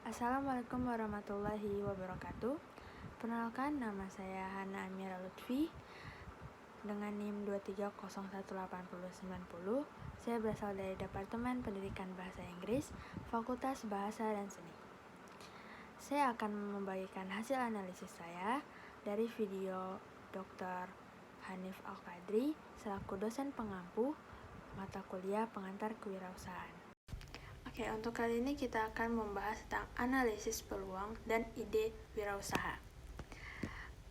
Assalamualaikum warahmatullahi wabarakatuh. Perkenalkan, nama saya Hana Amira Lutfi dengan NIM 2301890. Saya berasal dari Departemen Pendidikan Bahasa Inggris, Fakultas Bahasa dan Seni. Saya akan membagikan hasil analisis saya dari video Dr. Hanif Al-Qadri selaku dosen pengampu mata kuliah pengantar kewirausahaan. Oke, untuk kali ini kita akan membahas tentang analisis peluang dan ide wirausaha.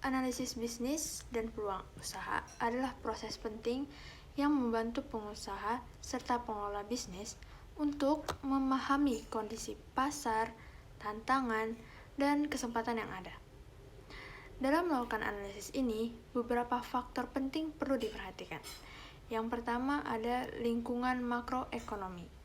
Analisis bisnis dan peluang usaha adalah proses penting yang membantu pengusaha serta pengelola bisnis untuk memahami kondisi pasar, tantangan, dan kesempatan yang ada. Dalam melakukan analisis ini, beberapa faktor penting perlu diperhatikan. Yang pertama ada lingkungan makroekonomi.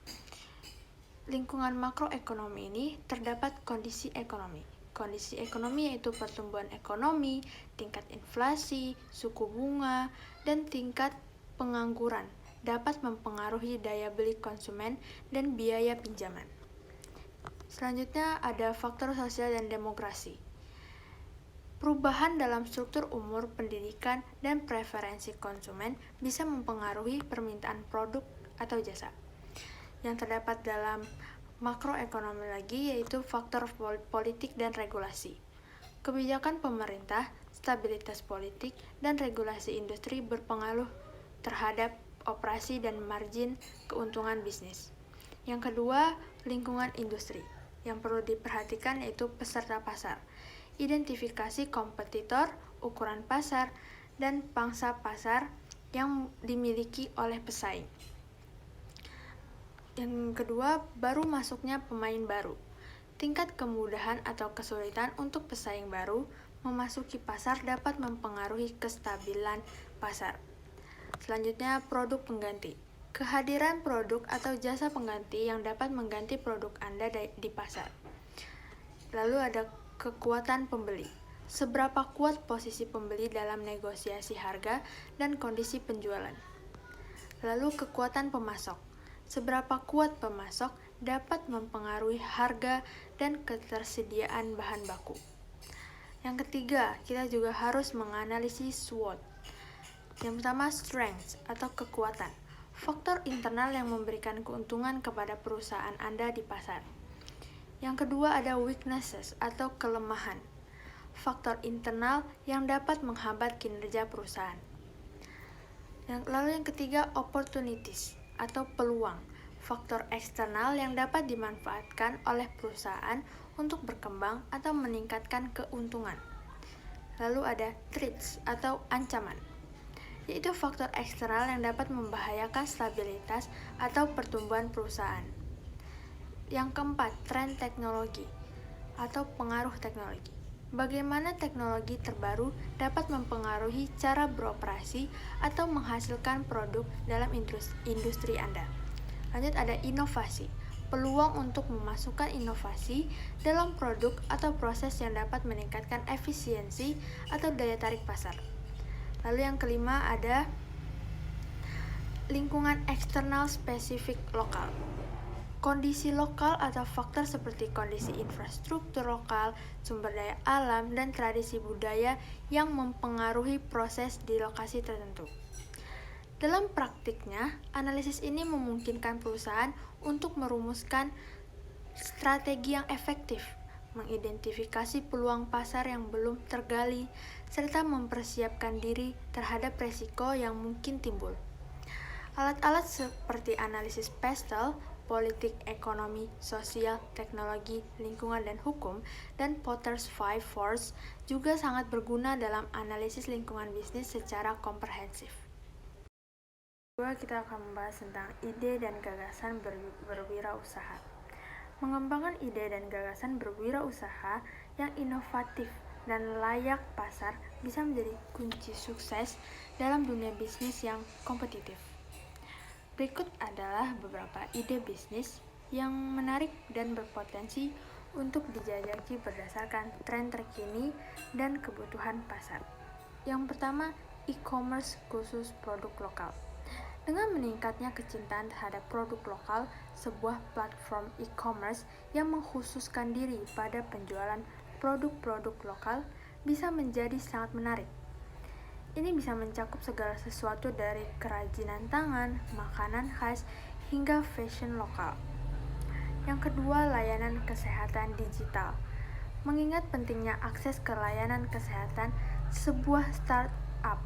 Lingkungan makroekonomi ini terdapat kondisi ekonomi. Kondisi ekonomi yaitu pertumbuhan ekonomi, tingkat inflasi, suku bunga, dan tingkat pengangguran dapat mempengaruhi daya beli konsumen dan biaya pinjaman. Selanjutnya ada faktor sosial dan demografi. Perubahan dalam struktur umur, pendidikan, dan preferensi konsumen bisa mempengaruhi permintaan produk atau jasa. Yang terdapat dalam makroekonomi lagi yaitu faktor politik dan regulasi. Kebijakan pemerintah, stabilitas politik, dan regulasi industri berpengaruh terhadap operasi dan margin keuntungan bisnis. Yang kedua, lingkungan industri. Yang perlu diperhatikan yaitu peserta pasar, identifikasi kompetitor, ukuran pasar, dan pangsa pasar yang dimiliki oleh pesaing. Yang kedua, baru masuknya pemain baru. Tingkat kemudahan atau kesulitan untuk pesaing baru memasuki pasar dapat mempengaruhi kestabilan pasar. Selanjutnya, produk pengganti. Kehadiran produk atau jasa pengganti yang dapat mengganti produk Anda di pasar. Lalu ada kekuatan pembeli. Seberapa kuat posisi pembeli dalam negosiasi harga dan kondisi penjualan. Lalu kekuatan pemasok. Seberapa kuat pemasok dapat mempengaruhi harga dan ketersediaan bahan baku. Yang ketiga, kita juga harus menganalisis SWOT. Yang pertama, strength atau kekuatan. Faktor internal yang memberikan keuntungan kepada perusahaan Anda di pasar. Yang kedua ada weaknesses atau kelemahan. Faktor internal yang dapat menghambat kinerja perusahaan. Lalu yang ketiga, opportunities atau peluang, faktor eksternal yang dapat dimanfaatkan oleh perusahaan untuk berkembang atau meningkatkan keuntungan. Lalu ada threats atau ancaman, yaitu faktor eksternal yang dapat membahayakan stabilitas atau pertumbuhan perusahaan. Yang keempat, tren teknologi atau pengaruh teknologi. Bagaimana teknologi terbaru dapat mempengaruhi cara beroperasi atau menghasilkan produk dalam industri Anda. Lanjut ada inovasi, peluang untuk memasukkan inovasi dalam produk atau proses yang dapat meningkatkan efisiensi atau daya tarik pasar. Lalu yang kelima ada lingkungan eksternal spesifik lokal. Kondisi lokal atau faktor seperti kondisi infrastruktur lokal, sumber daya alam, dan tradisi budaya yang mempengaruhi proses di lokasi tertentu. Dalam praktiknya, analisis ini memungkinkan perusahaan untuk merumuskan strategi yang efektif, mengidentifikasi peluang pasar yang belum tergali, serta mempersiapkan diri terhadap resiko yang mungkin timbul. Alat-alat seperti analisis PESTEL, politik, ekonomi, sosial, teknologi, lingkungan, dan hukum, dan Potter's Five Forces juga sangat berguna dalam analisis lingkungan bisnis secara komprehensif. Kedua, kita akan membahas tentang ide dan gagasan berwirausaha. Mengembangkan ide dan gagasan berwirausaha yang inovatif dan layak pasar bisa menjadi kunci sukses dalam dunia bisnis yang kompetitif. Berikut adalah beberapa ide bisnis yang menarik dan berpotensi untuk dijajaki berdasarkan tren terkini dan kebutuhan pasar. Yang pertama, e-commerce khusus produk lokal. Dengan meningkatnya kecintaan terhadap produk lokal, sebuah platform e-commerce yang mengkhususkan diri pada penjualan produk-produk lokal bisa menjadi sangat menarik. Ini bisa mencakup segala sesuatu dari kerajinan tangan, makanan khas, hingga fashion lokal. Yang kedua, layanan kesehatan digital. Mengingat pentingnya akses ke layanan kesehatan, sebuah startup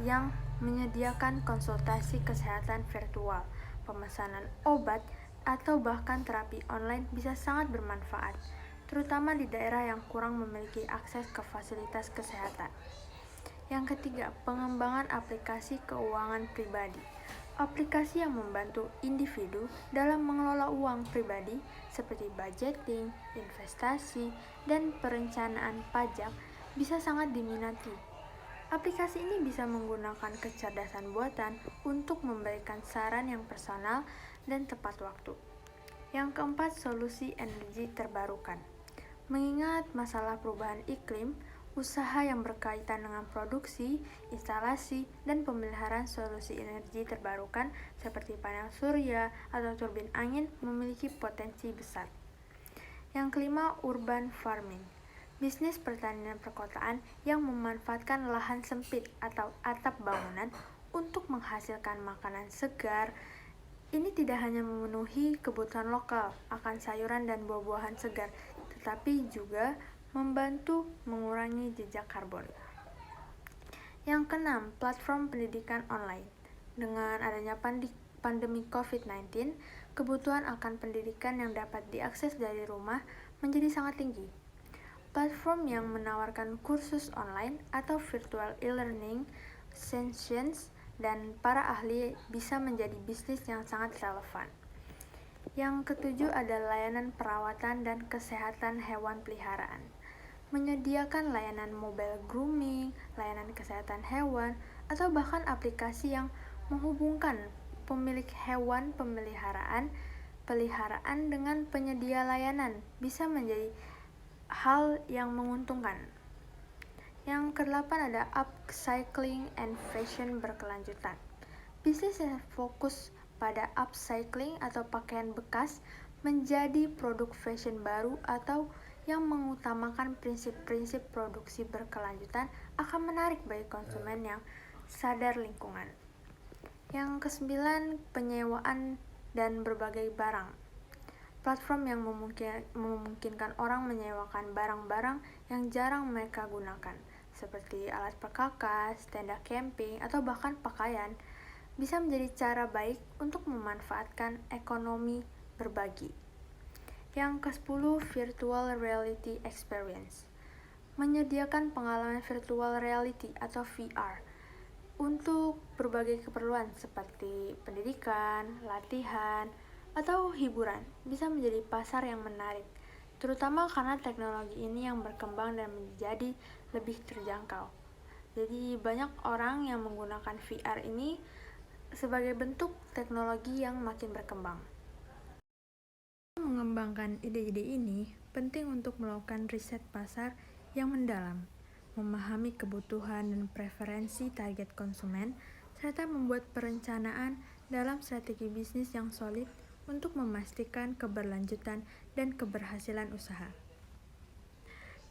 yang menyediakan konsultasi kesehatan virtual, pemesanan obat, atau bahkan terapi online bisa sangat bermanfaat, terutama di daerah yang kurang memiliki akses ke fasilitas kesehatan. Yang ketiga, pengembangan aplikasi keuangan pribadi. Aplikasi yang membantu individu dalam mengelola uang pribadi seperti budgeting, investasi, dan perencanaan pajak bisa sangat diminati. Aplikasi ini bisa menggunakan kecerdasan buatan untuk memberikan saran yang personal dan tepat waktu. Yang keempat, solusi energi terbarukan. Mengingat masalah perubahan iklim, usaha yang berkaitan dengan produksi, instalasi, dan pemeliharaan solusi energi terbarukan seperti panel surya atau turbin angin memiliki potensi besar. Yang kelima, urban farming. Bisnis pertanian perkotaan yang memanfaatkan lahan sempit atau atap bangunan untuk menghasilkan makanan segar. Ini tidak hanya memenuhi kebutuhan lokal akan sayuran dan buah-buahan segar, tetapi juga membantu mengurangi jejak karbon. Yang keenam, platform pendidikan online. Dengan adanya pandemi COVID-19, kebutuhan akan pendidikan yang dapat diakses dari rumah menjadi sangat tinggi. Platform yang menawarkan kursus online atau virtual e-learning sessions dan para ahli bisa menjadi bisnis yang sangat relevan. Yang ketujuh adalah layanan perawatan dan kesehatan hewan peliharaan. Menyediakan layanan mobile grooming, layanan kesehatan hewan, atau bahkan aplikasi yang menghubungkan pemilik hewan peliharaan dengan penyedia layanan bisa menjadi hal yang menguntungkan. Yang kedelapan ada upcycling and fashion berkelanjutan. Bisnis yang fokus pada upcycling atau pakaian bekas menjadi produk fashion baru atau yang mengutamakan prinsip-prinsip produksi berkelanjutan akan menarik bagi konsumen yang sadar lingkungan. Yang kesembilan, penyewaan dan berbagai barang. Platform yang memungkinkan orang menyewakan barang-barang yang jarang mereka gunakan, seperti alat perkakas, tenda camping, atau bahkan pakaian, bisa menjadi cara baik untuk memanfaatkan ekonomi berbagi. Yang ke-10, virtual reality experience. Menyediakan pengalaman virtual reality atau VR untuk berbagai keperluan seperti pendidikan, latihan, atau hiburan bisa menjadi pasar yang menarik, terutama karena teknologi ini yang berkembang dan menjadi lebih terjangkau. Jadi banyak orang yang menggunakan VR ini sebagai bentuk teknologi yang makin berkembang. Mengembangkan ide-ide ini penting untuk melakukan riset pasar yang mendalam, memahami kebutuhan dan preferensi target konsumen, serta membuat perencanaan dalam strategi bisnis yang solid untuk memastikan keberlanjutan dan keberhasilan usaha.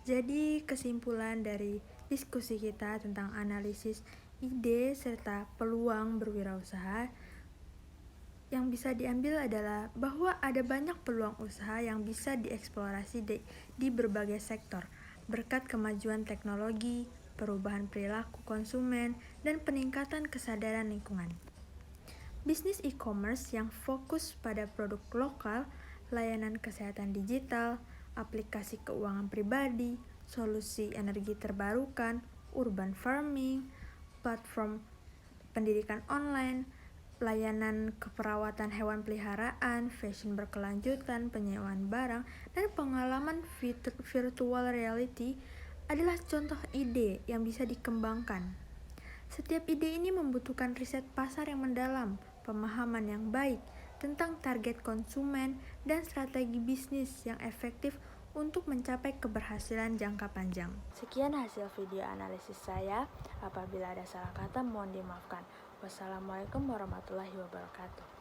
Jadi, kesimpulan dari diskusi kita tentang analisis ide serta peluang berwirausaha yang bisa diambil adalah bahwa ada banyak peluang usaha yang bisa dieksplorasi di berbagai sektor berkat kemajuan teknologi, perubahan perilaku konsumen, dan peningkatan kesadaran lingkungan. Bisnis e-commerce yang fokus pada produk lokal, layanan kesehatan digital, aplikasi keuangan pribadi, solusi energi terbarukan, urban farming, platform pendidikan online, layanan keperawatan hewan peliharaan, fashion berkelanjutan, penyewaan barang, dan pengalaman virtual reality adalah contoh ide yang bisa dikembangkan. Setiap ide ini membutuhkan riset pasar yang mendalam, pemahaman yang baik tentang target konsumen, dan strategi bisnis yang efektif untuk mencapai keberhasilan jangka panjang. Sekian hasil video analisis saya. Apabila ada salah kata mohon dimaafkan. Wassalamualaikum warahmatullahi wabarakatuh.